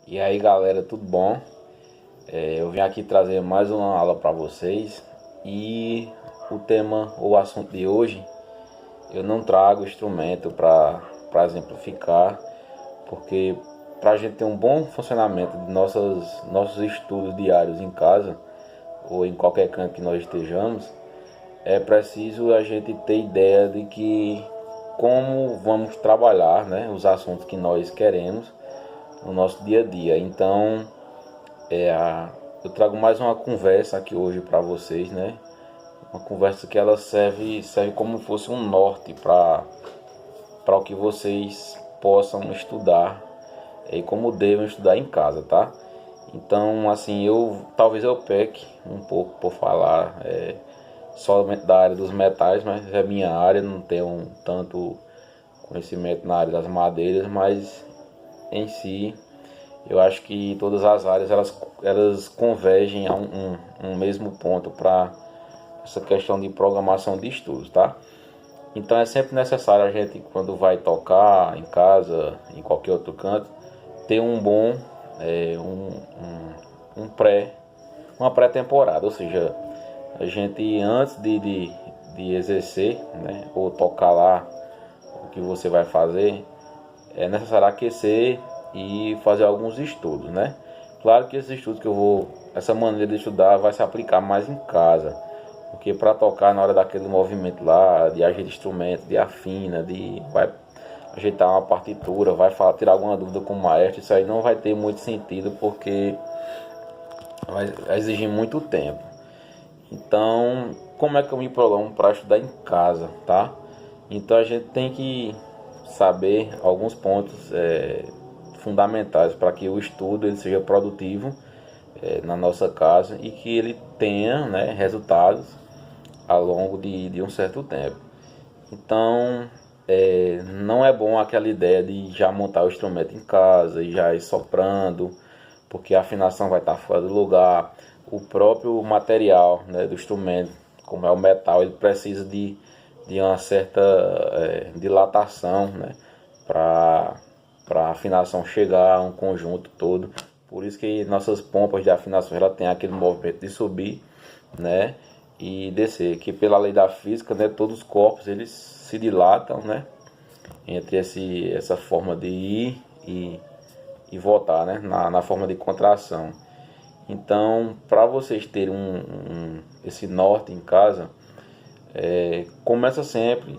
E aí galera, tudo bom? Eu vim aqui trazer mais uma aula para vocês e o tema ou assunto de hoje eu não trago instrumento para exemplificar, porque para a gente ter um bom funcionamento de nossos estudos diários em casa ou em qualquer canto que nós estejamos, é preciso a gente ter ideia de que como vamos trabalhar, né, os assuntos que nós queremos no nosso dia a dia. Então, eu trago mais uma conversa aqui hoje para vocês, né? Uma conversa que ela serve como fosse um norte para o que vocês possam estudar e como devem estudar em casa, tá? Então, assim, talvez eu peque um pouco por falar somente da área dos metais, mas é minha área, não tenho tanto conhecimento na área das madeiras, mas em si eu acho que todas as áreas elas convergem a um mesmo ponto para essa questão de programação de estudos, tá? Então é sempre necessário a gente, quando vai tocar em casa, em qualquer outro canto, ter um bom, é, um, um pré, uma pré-temporada, ou seja, a gente antes de exercer, né, ou tocar lá o que você vai fazer, é necessário aquecer e fazer alguns estudos, né? Claro que esses estudos essa maneira de estudar vai se aplicar mais em casa, porque para tocar na hora daquele movimento lá, de agir de instrumento, de afina, vai ajeitar uma partitura, tirar alguma dúvida com o maestro, isso aí não vai ter muito sentido porque vai exigir muito tempo. Então, como é que eu me programo para estudar em casa, tá? Então a gente tem que saber alguns pontos fundamentais para que o estudo ele seja produtivo na nossa casa e que ele tenha, né, resultados ao longo de um certo tempo. Então, não é bom aquela ideia de já montar o instrumento em casa e já ir soprando, porque a afinação vai estar fora do lugar. O próprio material, né, do instrumento, como é o metal, ele precisa de uma certa dilatação, né, para a afinação chegar a um conjunto todo. Por isso que nossas pompas de afinação ela tem aquele movimento de subir, né, e descer, que pela lei da física, né, todos os corpos eles se dilatam, né, entre essa forma de ir e voltar, né, na forma de contração. Então, para vocês terem esse norte em casa, começa sempre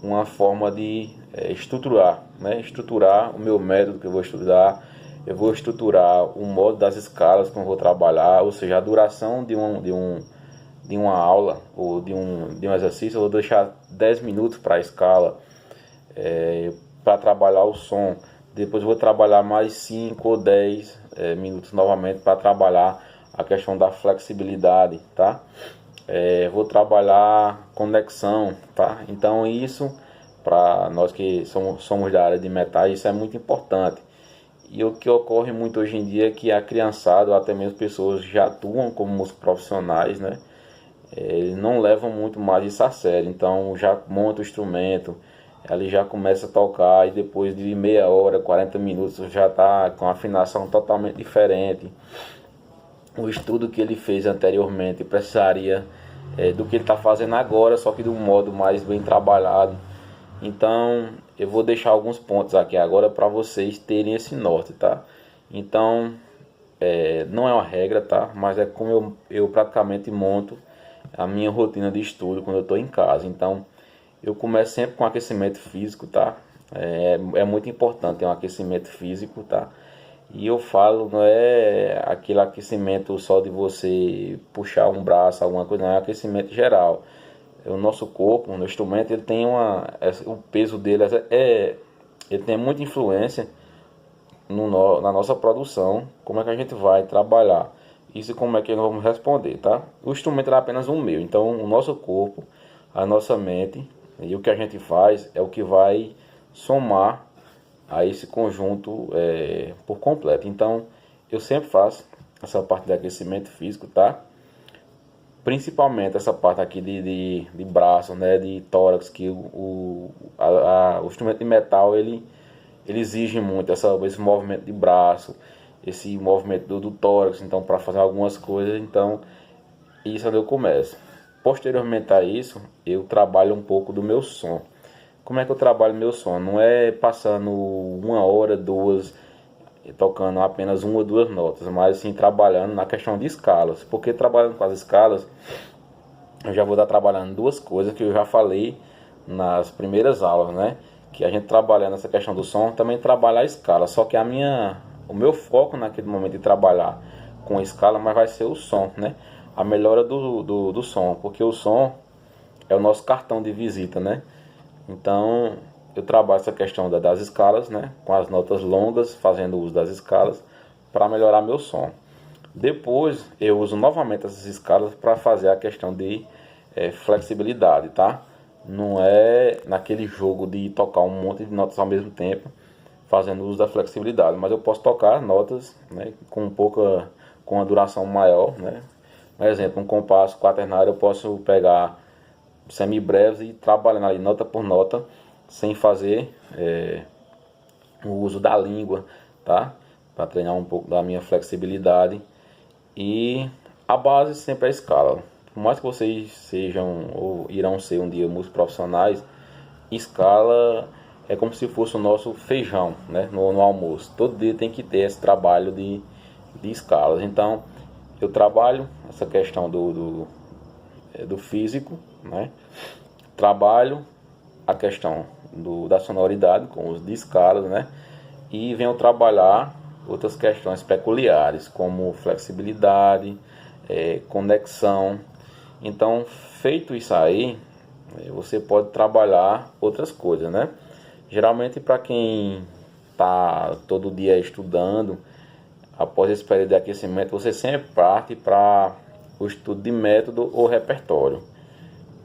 uma forma de estruturar, né? Estruturar o meu método que eu vou estudar, eu vou estruturar o modo das escalas que eu vou trabalhar, ou seja, a duração de uma aula ou de um exercício, eu vou deixar 10 minutos para a escala, para trabalhar o som. Depois eu vou trabalhar mais 5 ou 10 minutos novamente para trabalhar a questão da flexibilidade, tá? Vou trabalhar conexão, tá? Então isso, para nós que somos da área de metais, isso é muito importante. E o que ocorre muito hoje em dia é que a criançada, ou até mesmo pessoas já atuam como músicos profissionais, né? Eles não levam muito mais isso a sério. Então já monta o instrumento, ele já começa a tocar e depois de meia hora, 40 minutos já está com a afinação totalmente diferente. O estudo que ele fez anteriormente precisaria do que ele está fazendo agora, só que de um modo mais bem trabalhado. Então eu vou deixar alguns pontos aqui agora para vocês terem esse norte, tá? Então não é uma regra, tá? Mas é como eu praticamente monto a minha rotina de estudo quando eu estou em casa. Então eu começo sempre com aquecimento físico, tá? É muito importante ter um aquecimento físico, tá? E eu falo, não é aquele aquecimento só de você puxar um braço, alguma coisa, não, é aquecimento geral. O nosso corpo, o instrumento, ele tem o peso dele ele tem muita influência na nossa produção, como é que a gente vai trabalhar. Isso como é que nós vamos responder, tá? O instrumento é apenas um meio, então o nosso corpo, a nossa mente e o que a gente faz é o que vai somar a esse conjunto por completo. Então eu sempre faço essa parte de aquecimento físico, tá? Principalmente essa parte aqui de braço, né, de tórax, que o instrumento de metal ele exige muito esse movimento de braço. esse movimento do tórax, então para fazer algumas coisas, então isso é onde eu começo. Posteriormente a isso, eu trabalho um pouco do meu som. Como é que eu trabalho meu som? Não é passando 1 hora, 2, tocando apenas 1 ou 2 notas, mas sim trabalhando na questão de escalas. Porque trabalhando com as escalas, eu já vou estar trabalhando duas coisas que eu já falei nas primeiras aulas, né? Que a gente trabalhando essa questão do som, também trabalha a escala. Só que o meu foco naquele momento de trabalhar com a escala, mas vai ser o som, né? A melhora do som, porque o som é o nosso cartão de visita, né? Então eu trabalho essa questão das escalas, né? Com as notas longas, fazendo uso das escalas para melhorar meu som. Depois eu uso novamente essas escalas para fazer a questão de flexibilidade, tá? Não é naquele jogo de tocar um monte de notas ao mesmo tempo, fazendo uso da flexibilidade, mas eu posso tocar notas, né, com uma duração maior, né? Por exemplo, um compasso quaternário eu posso pegar semibreves e ir trabalhando ali nota por nota, sem fazer o uso da língua, tá? Para treinar um pouco da minha flexibilidade. E a base sempre é a escala. Por mais que vocês sejam ou irão ser um dia músicos profissionais, escala é como se fosse o nosso feijão, né? No almoço. Todo dia tem que ter esse trabalho de escalas. Então, eu trabalho essa questão do físico, né? Trabalho a questão da sonoridade com os de escalas, né? E venho trabalhar outras questões peculiares, como flexibilidade, conexão. Então, feito isso aí, você pode trabalhar outras coisas, né? Geralmente, para quem está todo dia estudando, após esse período de aquecimento, você sempre parte para o estudo de método ou repertório.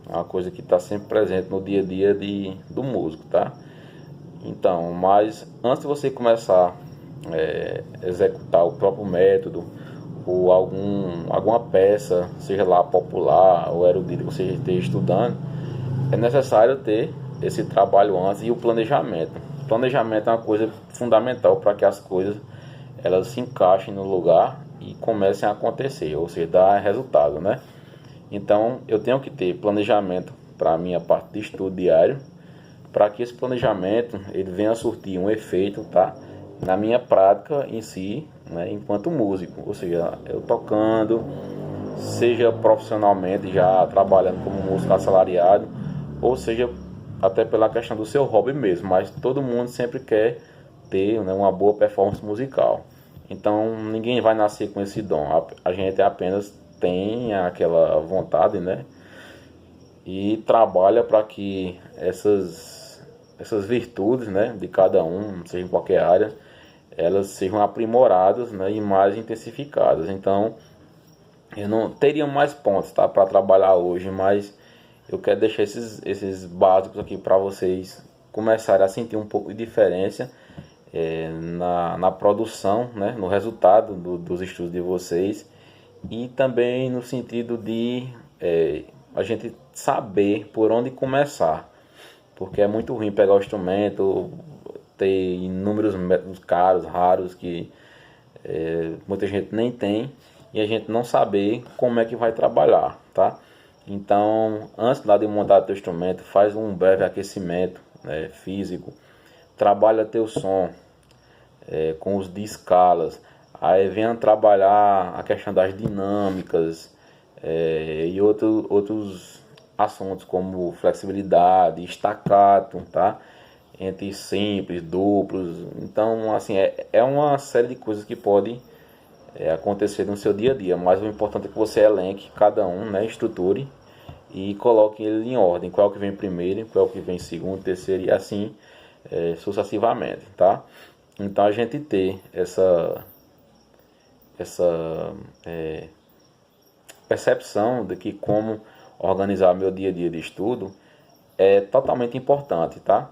É uma coisa que está sempre presente no dia a dia do músico, tá? Então, mas antes de você começar a executar o próprio método ou alguma peça, seja lá popular ou erudita que você esteja estudando, é necessário ter esse trabalho antes e o planejamento. O planejamento é uma coisa fundamental para que as coisas elas se encaixem no lugar e comecem a acontecer, ou seja, dar resultado, né? Então eu tenho que ter planejamento para a minha parte de estudo diário, para que esse planejamento ele venha a surtir um efeito, tá? Na minha prática em si, né? Enquanto músico, ou seja, eu tocando, seja profissionalmente já trabalhando como músico assalariado, ou seja até pela questão do seu hobby mesmo, mas todo mundo sempre quer ter, né, uma boa performance musical. Então ninguém vai nascer com esse dom, a gente apenas tem aquela vontade, né? E trabalha para que essas virtudes, né, de cada um, seja em qualquer área, elas sejam aprimoradas, né, e mais intensificadas. Então eu não teria mais pontos, tá, para trabalhar hoje, mas eu quero deixar esses básicos aqui para vocês começarem a sentir um pouco de diferença na produção, né, no resultado dos estudos de vocês, e também no sentido de a gente saber por onde começar, porque é muito ruim pegar o instrumento, ter inúmeros métodos caros, raros, que muita gente nem tem, e a gente não saber como é que vai trabalhar, tá? Então, antes lá de montar teu instrumento, faz um breve aquecimento, né, físico, trabalha teu som com os de escalas, aí venha trabalhar a questão das dinâmicas e outros assuntos como flexibilidade, staccato, tá? Entre simples, duplos. Então, assim, é uma série de coisas que podem acontecer no seu dia a dia, mas o importante é que você elenque cada um, né, estruture e coloque ele em ordem, qual que vem primeiro, qual que vem segundo, terceiro e assim sucessivamente, tá? Então a gente ter essa percepção de que como organizar meu dia a dia de estudo é totalmente importante, tá?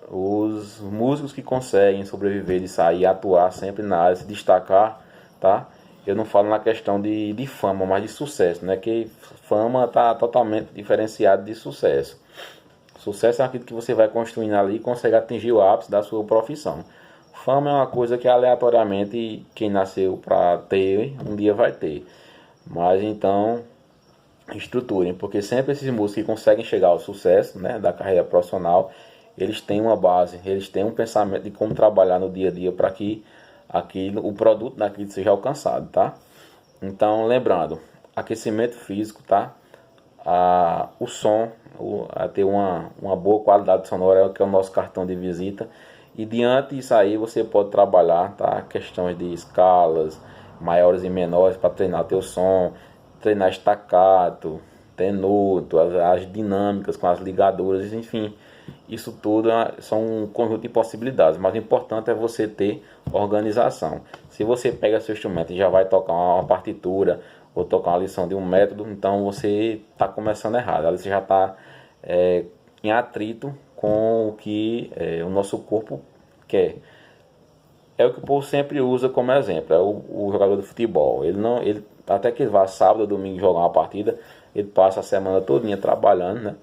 Os músicos que conseguem sobreviver de sair e atuar sempre na área, se destacar, tá? Eu não falo na questão de fama, mas de sucesso, né? Que fama está totalmente diferenciado de sucesso. Sucesso é aquilo que você vai construindo ali e consegue atingir o ápice da sua profissão. Fama é uma coisa que aleatoriamente quem nasceu para ter, um dia vai ter. Mas então, estruturem, porque sempre esses músicos que conseguem chegar ao sucesso, né, da carreira profissional, eles têm uma base, eles têm um pensamento de como trabalhar no dia a dia para que o produto daquilo seja alcançado, tá? Então, lembrando, aquecimento físico, tá? O som, a ter uma boa qualidade sonora, que é o nosso cartão de visita. E diante disso aí você pode trabalhar, tá? Questões de escalas maiores e menores para treinar teu som, treinar staccato, tenuto, as dinâmicas com as ligaduras, enfim. Isso tudo são um conjunto de possibilidades, mas o importante é você ter organização. Se você pega seu instrumento e já vai tocar uma partitura ou tocar uma lição de um método, então você está começando errado. Aí você já está em atrito com o que o nosso corpo quer. É o que o povo sempre usa como exemplo, é o jogador de futebol. Ele até que vá sábado ou domingo jogar uma partida, ele passa a semana todinha trabalhando, né,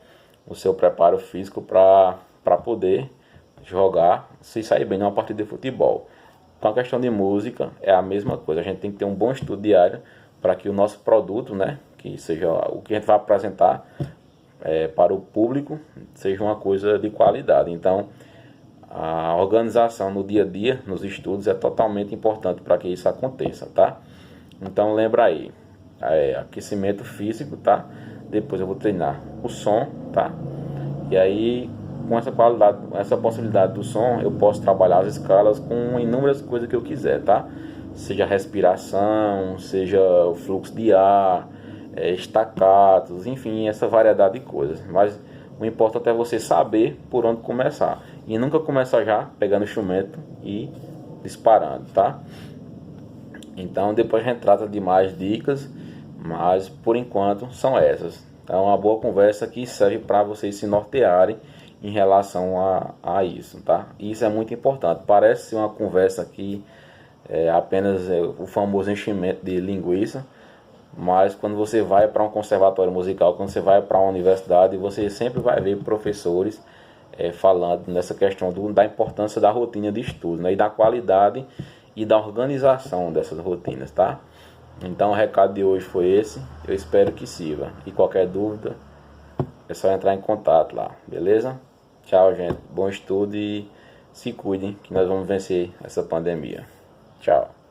o seu preparo físico para poder jogar, se sair bem numa partida de futebol. Então a questão de música é a mesma coisa, a gente tem que ter um bom estudo diário para que o nosso produto, né, que seja o que a gente vai apresentar para o público, seja uma coisa de qualidade. Então a organização no dia a dia, nos estudos, é totalmente importante para que isso aconteça, tá? Então lembra aí, aquecimento físico, tá? Depois eu vou treinar o som, tá? E aí, com essa qualidade, essa possibilidade do som, eu posso trabalhar as escalas com inúmeras coisas que eu quiser, tá? Seja respiração, seja o fluxo de ar, staccatos, enfim, essa variedade de coisas. Mas o importante é você saber por onde começar. E nunca começar já pegando o instrumento e disparando, tá? Então depois a gente trata de mais dicas, mas por enquanto são essas. É uma boa conversa que serve para vocês se nortearem em relação a isso, tá? E isso é muito importante. Parece ser uma conversa que é apenas o famoso enchimento de linguiça, mas quando você vai para um conservatório musical, quando você vai para uma universidade, você sempre vai ver professores falando nessa questão da importância da rotina de estudo, né, e da qualidade e da organização dessas rotinas, tá? Então o recado de hoje foi esse, eu espero que sirva. E qualquer dúvida é só entrar em contato lá, beleza? Tchau, gente, bom estudo e se cuidem que nós vamos vencer essa pandemia. Tchau.